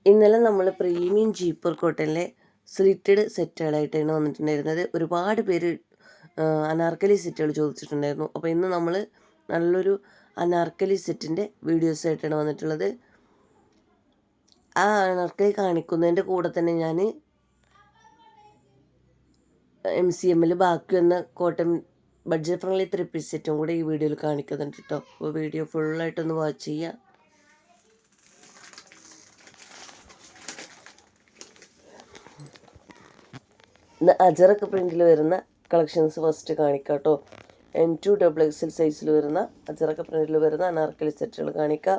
ഇന്നലെ നമ്മൾ premium ജീപ്പർ കോട്ടണിലെ slitted സെറ്റുകളായിട്ടാണ് വന്നിട്ടുണ്ടായിരുന്നത്. ഒരുപാട് പേര് അനാർക്കലി സെറ്റുകൾ ചോദിച്ചിട്ടുണ്ടായിരുന്നു. അപ്പോൾ ഇന്ന് നമ്മൾ നല്ലൊരു അനാർക്കലി സെറ്റിൻ്റെ വീഡിയോസായിട്ടാണ് വന്നിട്ടുള്ളത്. ആ അനാർക്കലി കാണിക്കുന്നതിൻ്റെ കൂടെ തന്നെ ഞാൻ MCMൽ ബാക്കി വന്ന കോട്ടൺ ബഡ്ജറ്റ് ഫ്രണ്ട്ലി 3 പീസ് സെറ്റും കൂടെ ഈ വീഡിയോയിൽ കാണിക്കുന്നുണ്ട് കേട്ടോ. അപ്പോൾ വീഡിയോ ഫുള്ളായിട്ടൊന്ന് വാച്ച് ചെയ്യുക. ഇന്ന് അജറക്ക് പ്രിൻറ്റിൽ വരുന്ന കളക്ഷൻസ് ഫസ്റ്റ് കാണിക്കാം കേട്ടോ. M2 XXL സൈസിൽ വരുന്ന അജറക്ക് പ്രിൻറ്റിൽ വരുന്ന അനാർക്കലി സെറ്റുകൾ കാണിക്കാം.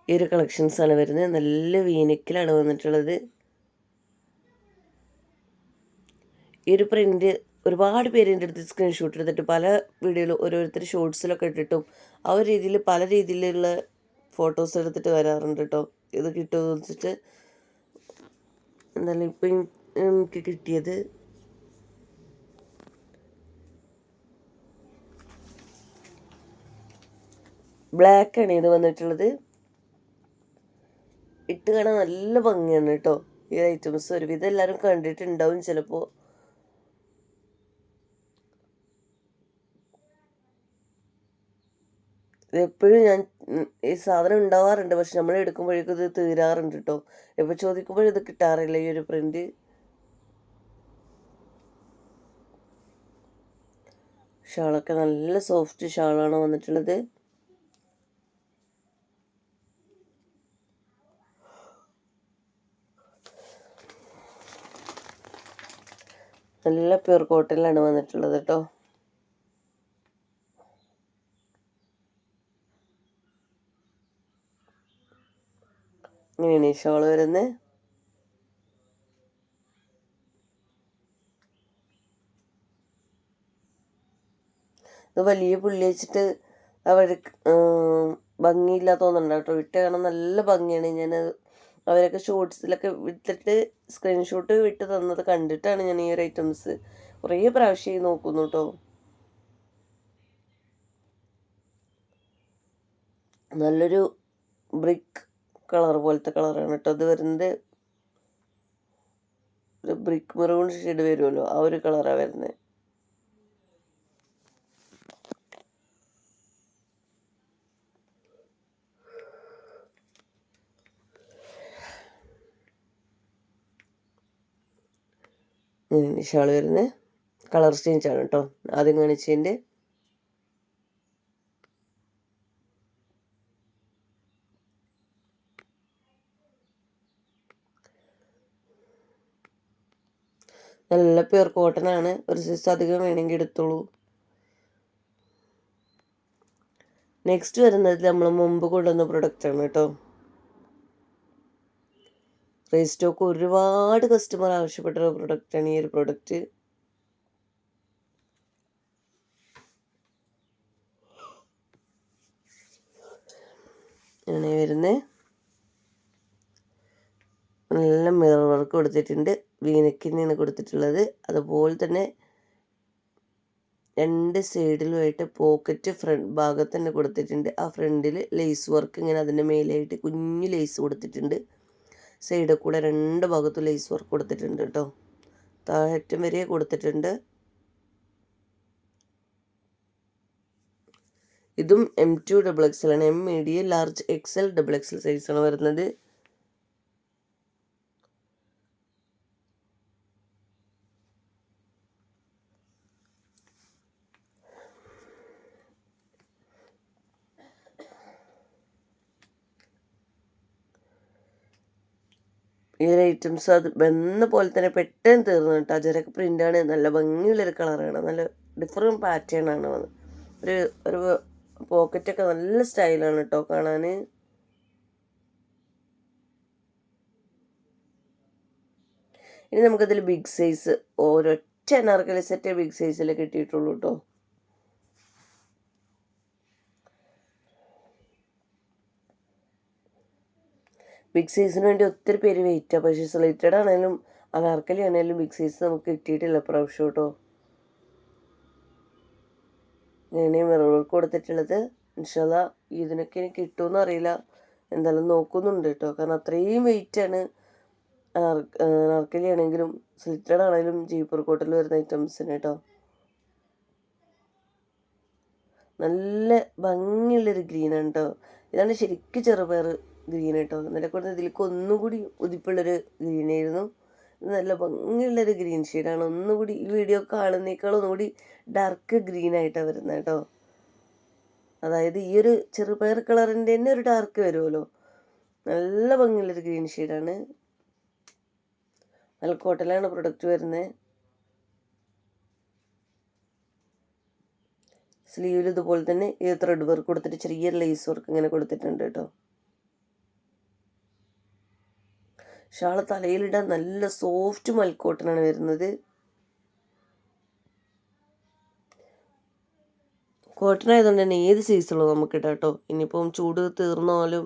ഈ ഒരു കളക്ഷൻസാണ് വരുന്നത്. നല്ല വീനക്കിലാണ് വന്നിട്ടുള്ളത്. ഈ ഒരു പ്രിൻറ്റ് ഒരുപാട് പേര് എൻ്റെ അടുത്ത് സ്ക്രീൻഷോട്ട് എടുത്തിട്ട് പല വീഡിയോയിലും ഓരോരുത്തർ ഷോർട്സിലൊക്കെ ഇട്ടിട്ടും ആ ഒരു രീതിയിൽ പല രീതിയിലുള്ള ഫോട്ടോസ് എടുത്തിട്ട് വരാറുണ്ട് കേട്ടോ. ഇത് കിട്ടുമെന്ന് വെച്ചിട്ട് എന്തായാലും ഇപ്പം എനിക്ക് കിട്ടിയത് ബ്ലാക്കാണ് ഇത് വന്നിട്ടുള്ളത്. ഇട്ട് കാണാൻ നല്ല ഭംഗിയാണ് കേട്ടോ. ഈ ഐറ്റംസ് ഒരുവിധം എല്ലാവരും കണ്ടിട്ടുണ്ടാവും ചിലപ്പോൾ. എപ്പോഴും ഞാൻ ഈ സാധനം ഉണ്ടാവാറുണ്ട്, പക്ഷെ നമ്മൾ എടുക്കുമ്പോഴേക്കും ഇത് തീരാറുണ്ട് കേട്ടോ. എപ്പോൾ ചോദിക്കുമ്പോഴും ഇത് കിട്ടാറില്ല ഈ ഒരു പ്രിന്റ്. ഷാളൊക്കെ നല്ല സോഫ്റ്റ് ഷാളാണ് വന്നിട്ടുള്ളത്. നല്ല പ്യൂർ കോട്ടണിലാണ് വന്നിട്ടുള്ളത് കേട്ടോ. ഇങ്ങനെയാണ് ഈ ഷോള് വരുന്നത്. ഇത് വലിയ പുള്ളി വെച്ചിട്ട് അവർക്ക് ഭംഗിയില്ല തോന്നുന്നുണ്ട് കേട്ടോ. ഇട്ട് കാണാൻ നല്ല ഭംഗിയാണ്. ഞാൻ അവരൊക്കെ ഷോർട്സിലൊക്കെ വിട്ടിട്ട് സ്ക്രീൻഷോട്ട് വിട്ട് തന്നത് കണ്ടിട്ടാണ് ഞാൻ ഈ ഒരു ഐറ്റംസ് കുറേ പ്രാവശ്യമായി നോക്കുന്നു കേട്ടോ. നല്ലൊരു ബ്രിക്ക് കളർ പോലത്തെ കളറാണ് കേട്ടോ ഇത് വരുന്നത്. ഒരു ബ്രിക്ക് മെറൂൺ ഷെയ്ഡ് വരുമല്ലോ, ആ ഒരു കളറാണ് വരുന്നത്. ഷാള് വരുന്നത് കളർ ചേഞ്ച് ആണ് കേട്ടോ. ആദ്യം കാണിച്ചതിൻ്റെ നല്ല പ്യൂർ കോട്ടൺ ആണ്. ഒരു സൈസ് അധികം വേണമെങ്കിൽ എടുത്തോളൂ. നെക്സ്റ്റ് വരുന്നത് നമ്മൾ മുമ്പ് കൊണ്ടുവന്ന പ്രൊഡക്റ്റ് ആണ് കേട്ടോ. റീസ്റ്റോക്ക് ഒരുപാട് കസ്റ്റമർ ആവശ്യപ്പെട്ട ഒരു പ്രൊഡക്റ്റാണ് ഈ ഒരു പ്രൊഡക്റ്റ്. അങ്ങനെ വരുന്നത് നല്ല മിറർ വർക്ക് കൊടുത്തിട്ടുണ്ട്. വീനക്കിനാണ് കൊടുത്തിട്ടുള്ളത്. അതുപോലെ തന്നെ രണ്ട് സൈഡിലുമായിട്ട് പോക്കറ്റ് ഫ്രണ്ട് ഭാഗത്ത് തന്നെ കൊടുത്തിട്ടുണ്ട്. ആ ഫ്രണ്ടിൽ ലേസ് വർക്ക് ഇങ്ങനെ അതിൻ്റെ മേലെയായിട്ട് കുഞ്ഞു ലേസ് കൊടുത്തിട്ടുണ്ട്. സൈഡിൽ കൂടെ രണ്ട് ഭാഗത്തും ലേസ് വർക്ക് കൊടുത്തിട്ടുണ്ട് കേട്ടോ. താഴറ്റം വരെ കൊടുത്തിട്ടുണ്ട്. ഇതും M2 XXL ആണ്. M medium large XL XXL സൈസാണ് വരുന്നത്. ഈ ഒരു ഐറ്റംസ് അത് വന്ന പോലെ തന്നെ പെട്ടെന്ന് തീർന്നു കേട്ടോ. അജരക്ക് പ്രിൻ്റാണ്. നല്ല ഭംഗിയുള്ളൊരു കളറാണ്. നല്ല ഡിഫറെൻറ്റ് പാറ്റേൺ ആണ് വന്നത്. ഒരു പോക്കറ്റൊക്കെ നല്ല സ്റ്റൈലാണ് കേട്ടോ കാണാൻ. ഇനി നമുക്കതിൽ ബിഗ് സൈസ് ഒരൊറ്റ അനാർക്കലി സെറ്റ് ബിഗ് സൈസിൽ കിട്ടിയിട്ടുള്ളൂ കേട്ടോ. ബിഗ് സൈസിന് വേണ്ടി ഒത്തിരി പേര് വെയിറ്റാണ്. പക്ഷേ സ്ലിറ്റഡ് ആണെങ്കിലും അനാർക്കലി ആണെങ്കിലും ബിഗ് സൈസ് നമുക്ക് കിട്ടിയിട്ടില്ല പ്രാവശ്യം കേട്ടോ. ഇങ്ങനെ മിറർ വർക്ക് കൊടുത്തിട്ടുള്ളത്. ഇൻഷാല്ലാ ഇതിനൊക്കെ എനിക്ക് കിട്ടുമെന്ന് അറിയില്ല, എന്തായാലും നോക്കുന്നുണ്ട് കേട്ടോ. കാരണം അത്രയും വെയിറ്റാണ് അനാർക്കലി ആണെങ്കിലും സ്ലിറ്റഡ് ആണെങ്കിലും ജീപ്പർ കോട്ടിൽ വരുന്ന ഐറ്റംസിന് കേട്ടോ. നല്ല ഭംഗിയുള്ളൊരു ഗ്രീനാണ് കേട്ടോ. ഇതാണ് ശരിക്കും ചെറുപയർ ഗ്രീൻ കേട്ടോ. എന്നിട്ട് കൂടെ ഇതിലേക്ക് ഒന്നുകൂടി ഉതിപ്പുള്ളൊരു ഗ്രീനായിരുന്നു. ഇത് നല്ല ഭംഗിയുള്ളൊരു ഗ്രീൻ ഷെയ്ഡാണ്. ഒന്നുകൂടി ഈ വീഡിയോ കാണുന്നേക്കാൾ ഒന്നുകൂടി ഡാർക്ക് ഗ്രീൻ ആയിട്ടാണ് വരുന്നത് കേട്ടോ. അതായത് ഈ ഒരു ചെറുപയർ കളറിൻ്റെ തന്നെ ഒരു ഡാർക്ക് വരുമല്ലോ. നല്ല ഭംഗിയുള്ളൊരു ഗ്രീൻ ഷെയ്ഡാണ്. നല്ല കോട്ടലാണ് പ്രൊഡക്റ്റ് വരുന്നത്. സ്ലീവിൽ ഇതുപോലെ തന്നെ ഈ ത്രെഡ് വർക്ക് കൊടുത്തിട്ട് ചെറിയൊരു ലേസ് വർക്ക് ഇങ്ങനെ കൊടുത്തിട്ടുണ്ട് കേട്ടോ. ഷാള് തലയിലിടാൻ നല്ല സോഫ്റ്റ് മൽക്കോട്ടനാണ് വരുന്നത്. കോട്ടൺ ആയതുകൊണ്ട് തന്നെ ഏത് സൈസുള്ളൂ നമുക്ക് ഇടാം കേട്ടോ. ഇനിയിപ്പം ചൂട് തീർന്നാലും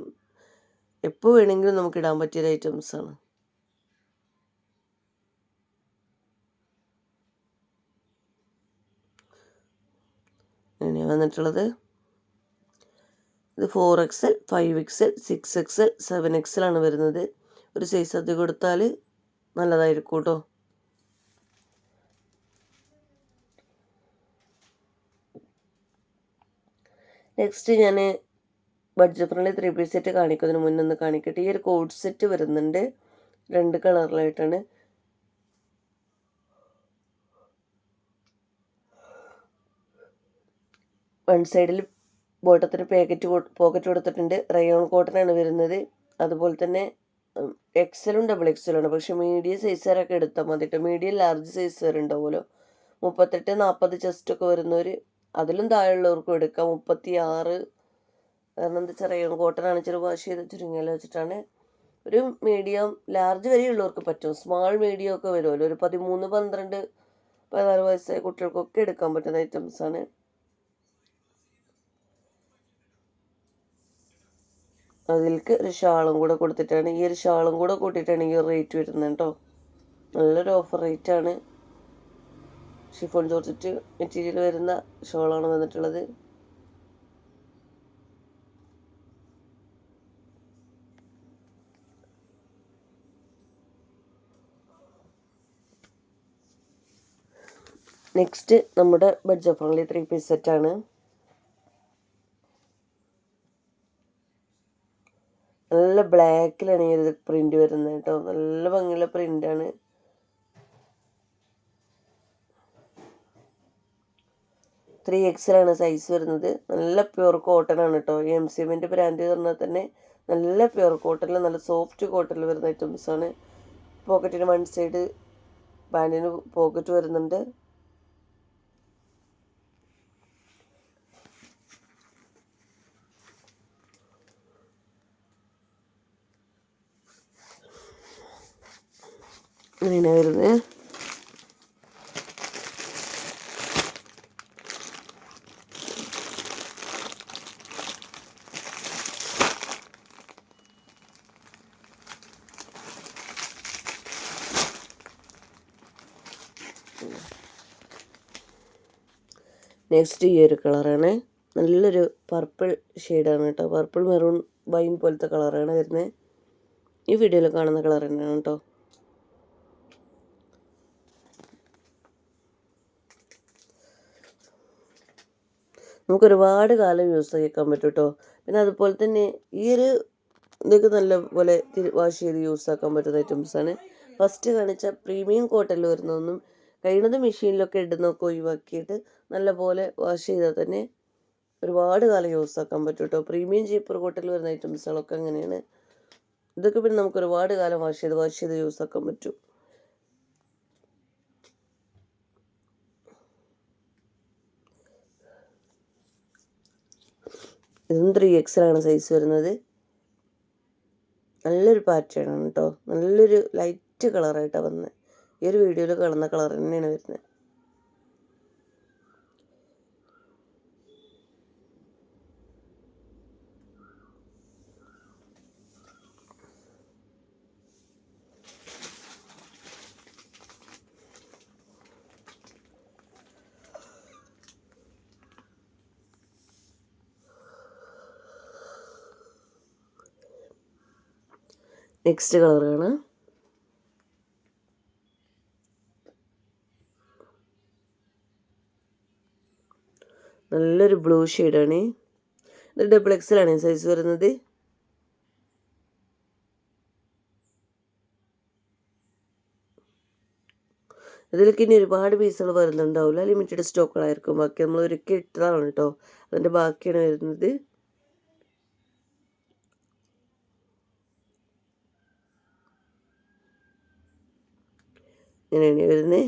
എപ്പോൾ വേണമെങ്കിലും നമുക്ക് ഇടാൻ പറ്റിയൊരു ഐറ്റംസാണ്. ഇങ്ങനെയാണ് വന്നിട്ടുള്ളത്. ഇത് 4XL, 5XL, 6XL, 7XL ആണ് വരുന്നത്. ഒരു സൈസ് അധികം കൊടുത്താൽ നല്ലതായിരിക്കും കേട്ടോ. നെക്സ്റ്റ് ഞാൻ ബഡ്ജറ്റ് ഫ്രണ്ട്ലി 3 പീസ് സെറ്റ് കാണിക്കുന്നതിന് മുന്നേ ഒന്ന് കാണിക്കട്ടെ. ഈ ഒരു കോഡ് സെറ്റ് വരുന്നുണ്ട് 2 കളറിലായിട്ടാണ്. വൺ സൈഡിൽ ബോട്ടത്തിന് പോക്കറ്റ് കൊടുത്തിട്ടുണ്ട്. റയോൺ കോട്ടനാണ് വരുന്നത്. അതുപോലെ തന്നെ XL-ഉം XXL-ആണ്. പക്ഷെ മീഡിയം സൈസുകാരൊക്കെ എടുത്താൽ മതി കേട്ടോ. മീഡിയം ലാർജ് സൈസ് വരെ ഉണ്ടാവുമല്ലോ. 38-40 ചെസ്റ്റൊക്കെ വരുന്നവർ അതിലും താഴെയുള്ളവർക്കും എടുക്കാം. 36. കാരണം എന്താ വെച്ചാൽ റയോൺ കോട്ടനാണ് ഇച്ചിരി വാഷ് ചെയ്ത് ചുരുങ്ങിയാലോ വെച്ചിട്ടാണ്. ഒരു മീഡിയം ലാർജ് വരെയുള്ളവർക്ക് പറ്റും. സ്മാൾ മീഡിയം ഒക്കെ വരുമല്ലോ. ഒരു 13, 12, 14 വയസ്സായ കുട്ടികൾക്കൊക്കെ എടുക്കാൻ പറ്റുന്ന ഐറ്റംസാണ്. അതിലേക്ക് ഒരു ഷാളും കൂടെ കൊടുത്തിട്ടാണ്. ഈ ഒരു ഷാളും കൂടെ കൂട്ടിയിട്ടാണ് ഈ റേറ്റ് വരുന്നത് കേട്ടോ. നല്ലൊരു ഓഫർ റേറ്റാണ്. ഷിഫോൺ ജോർജറ്റ് മെറ്റീരിയൽ വരുന്ന ഷോളാണ് വന്നിട്ടുള്ളത്. നെക്സ്റ്റ് നമ്മുടെ ബഡ്ജറ്റ് ഫ്രണ്ട്ലി 3 പീസ് സെറ്റാണ്. നല്ല ബ്ലാക്കിലാണ് ഈ ഒരു പ്രിന്റ് വരുന്നത് കേട്ടോ. നല്ല ഭംഗിയുള്ള പ്രിന്റാണ്. 3XL-ആണ് സൈസ് വരുന്നത്. നല്ല പ്യുർ കോട്ടൺ ആണ് കേട്ടോ. MCMൻ്റെ ബ്രാൻഡ് പറഞ്ഞാൽ തന്നെ നല്ല പ്യുർ കോട്ടണിൽ നല്ല സോഫ്റ്റ് കോട്ടണിൽ വരുന്ന ഐറ്റംസാണ്. പോക്കറ്റിന് വൺ സൈഡ് പാൻറ്റിന് പോക്കറ്റ് വരുന്നുണ്ട്. ഇങ്ങനെ വരുന്നത്. നെക്സ്റ്റ് ഈ ഒരു കളറാണ്. നല്ലൊരു പർപ്പിൾ ഷെയ്ഡാണ് കേട്ടോ. പർപ്പിൾ മെറൂൺ വൈൻ പോലത്തെ കളറാണ് വരുന്നത്. ഈ വീഡിയോയിൽ കാണുന്ന കളർ തന്നെയാണ് കേട്ടോ. നമുക്ക് ഒരുപാട് കാലം യൂസ് ചെയ്യിക്കാൻ പറ്റും കേട്ടോ. പിന്നെ അതുപോലെ തന്നെ ഈ ഒരു ഇതൊക്കെ നല്ല പോലെ വാഷ് ചെയ്ത് യൂസ് ആക്കാൻ പറ്റുന്ന ഐറ്റംസാണ്. ഫസ്റ്റ് കാണിച്ച പ്രീമിയം കോട്ടണിൽ വരുന്നതൊന്നും കഴിയുന്നത് മെഷീനിലൊക്കെ ഇടുന്നൊക്കെ ഒഴിവാക്കിയിട്ട് നല്ല പോലെ വാഷ് ചെയ്താൽ തന്നെ ഒരുപാട് കാലം യൂസ് ആക്കാൻ പറ്റും കേട്ടോ. പ്രീമിയം ജീപ്പർ കോട്ടണിൽ വരുന്ന ഐറ്റംസുകളൊക്കെ അങ്ങനെയാണ്. ഇതൊക്കെ പിന്നെ നമുക്ക് ഒരുപാട് കാലം വാഷ് ചെയ്ത് യൂസ് ആക്കാൻ പറ്റും. ഇതും 3XL-ആണ് സൈസ് വരുന്നത്. നല്ലൊരു പാറ്റേൺ ആണ് കേട്ടോ. നല്ലൊരു ലൈറ്റ് കളറായിട്ടാണ് വന്നത്. ഈ ഒരു വീഡിയോയിൽ കാണുന്ന കളർ തന്നെയാണ് വരുന്നത്. നെക്സ്റ്റ് കളറാണ്. നല്ലൊരു ബ്ലൂ ഷെയ്ഡാണ്. ഇത് ഡബിൾ എക്സലാണ് സൈസ് വരുന്നത്. ഇതിലേക്ക് ഇനി ഒരുപാട് പീസുകൾ വരുന്നുണ്ടാവില്ല, ലിമിറ്റഡ് സ്റ്റോക്കുകളായിരിക്കും. ബാക്കി നമ്മൾ ഒരിക്കൽ ഇട്ടതാണ് കേട്ടോ, അതിൻ്റെ ബാക്കിയാണ് വരുന്നത്. ഇങ്ങനെയാണ് വരുന്നത്.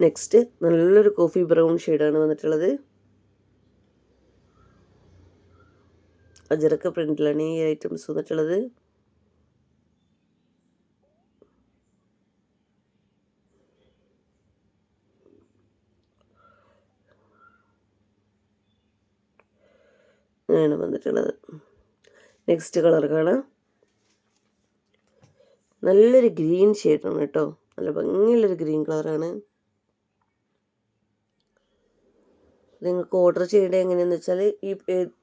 നെക്സ്റ്റ് നല്ലൊരു കോഫി ബ്രൗൺ ഷെയ്ഡാണ് വന്നിട്ടുള്ളത്. അജറക്ക പ്രിന്റിലാണ് ഈ ഐറ്റംസ് വന്നിട്ടുള്ളത്. അങ്ങനെയാണ് വന്നിട്ടുള്ളത്. നെക്സ്റ്റ് കളർ കാണാം. നല്ലൊരു ഗ്രീൻ ഷെയ്ഡാണ് കേട്ടോ, നല്ല ഭംഗിയുള്ളൊരു ഗ്രീൻ കളറാണ്. നിങ്ങൾക്ക് ഓർഡർ ചെയ്യേണ്ടത് എങ്ങനെയാണെന്ന് വെച്ചാൽ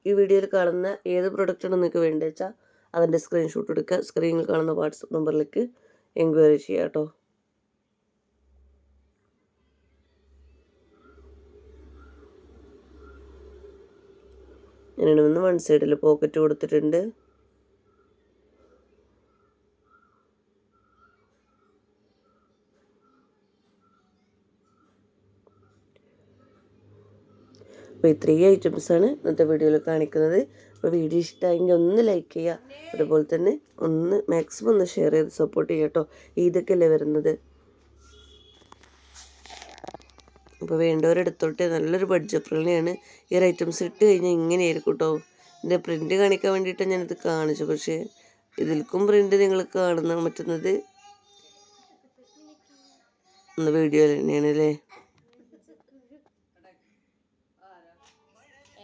ഈ വീഡിയോയിൽ കാണുന്ന ഏത് പ്രൊഡക്റ്റാണ് നിങ്ങൾക്ക് വേണ്ടത് വെച്ചാൽ അതിൻ്റെ സ്ക്രീൻഷോട്ട് എടുക്കുക, സ്ക്രീനിൽ കാണുന്ന വാട്സപ്പ് നമ്പറിലേക്ക് എൻക്വയറി ചെയ്യുക കേട്ടോ. ഞാനാണ് വന്ന് വൺ സൈഡിൽ പോക്കറ്റ് കൊടുത്തിട്ടുണ്ട്. അപ്പോൾ ഇത്രയും ഐറ്റംസാണ് ഇന്നത്തെ വീഡിയോയിൽ കാണിക്കുന്നത്. അപ്പോൾ വീഡിയോ ഇഷ്ടമായെങ്കിൽ ഒന്ന് ലൈക്ക് ചെയ്യുക, അതുപോലെ തന്നെ ഒന്ന് മാക്സിമം ഒന്ന് ഷെയർ ചെയ്ത് സപ്പോർട്ട് ചെയ്യുക കേട്ടോ. ഇതൊക്കെയല്ലേ വരുന്നത്. അപ്പോൾ വേണ്ടവരെടുത്തോട്ടെ, നല്ലൊരു ബഡ്ജറ്റ് ഫ്രണ്ട്ലിയാണ്. ഈ ഒരു ഐറ്റംസ് ഇട്ട് കഴിഞ്ഞാൽ ഇങ്ങനെയായിരിക്കും കേട്ടോ. ഇതിൻ്റെ പ്രിൻറ്റ് കാണിക്കാൻ വേണ്ടിയിട്ടാണ് ഞാനിത് കാണിച്ചു, പക്ഷേ ഇതിൽക്കും പ്രിൻറ്റ് നിങ്ങൾ കാണുന്ന പറ്റുന്നത് വീഡിയോയിൽ തന്നെയാണ് അല്ലേ.